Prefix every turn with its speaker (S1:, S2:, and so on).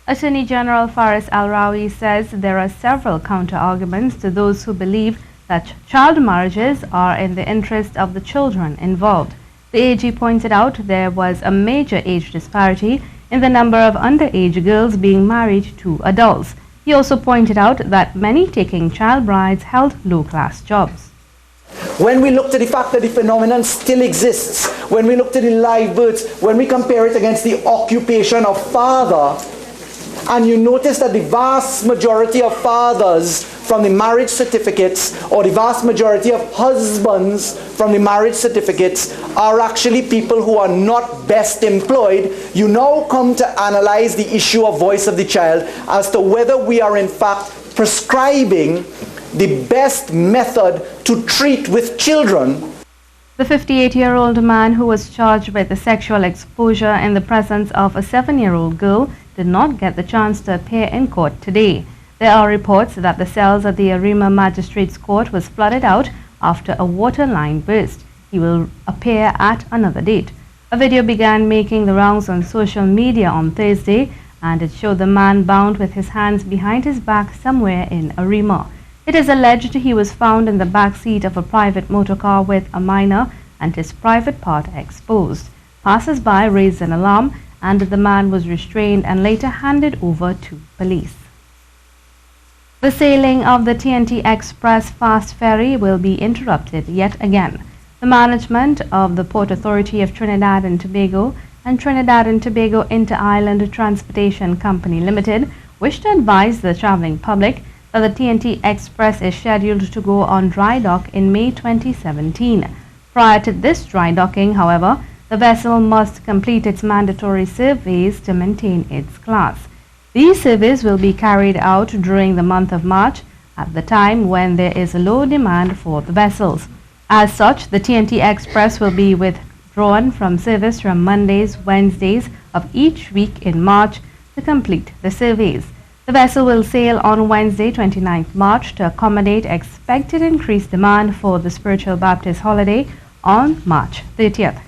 S1: Attorney General Faris Al-Rawi says there are several counter-arguments to those who believe that child marriages are in the interest of the children involved. The AG pointed out there was a major age disparity in the number of underage girls being married to adults. He also pointed out that many taking child brides held low-class jobs.
S2: When we looked at the fact that the phenomenon still exists, when we looked at the live births, when we compare it against the occupation of father, and you notice that the vast majority of fathers from the marriage certificates, or the vast majority of husbands from the marriage certificates, are actually people who are not best employed, you now come to analyze the issue of voice of the child as to whether we are in fact prescribing the best method to treat with children.
S1: The 58-year-old man who was charged with the sexual exposure in the presence of a 7-year-old girl did not get the chance to appear in court today. There are reports that the cells at the Arima Magistrates Court was flooded out after a water line burst. He will appear at another date. A video began making the rounds on social media on Thursday, and it showed the man bound with his hands behind his back somewhere in Arima. It is alleged he was found in the back seat of a private motor car with a minor and his private part exposed. Passers-by raised an alarm, and the man was restrained and later handed over to police. The sailing of the T&T Express fast ferry will be interrupted yet again. The management of the Port Authority of Trinidad and Tobago and Trinidad and Tobago Inter-Island Transportation Company Limited wish to advise the traveling public that the T&T Express is scheduled to go on dry dock in May 2017. Prior to this dry docking, however, the vessel must complete its mandatory surveys to maintain its class. These surveys will be carried out during the month of March, at the time when there is a low demand for the vessels. As such, the T&T Express will be withdrawn from service from Mondays, Wednesdays of each week in March to complete the surveys. The vessel will sail on Wednesday, 29th March to accommodate expected increased demand for the Spiritual Baptist holiday on March 30th.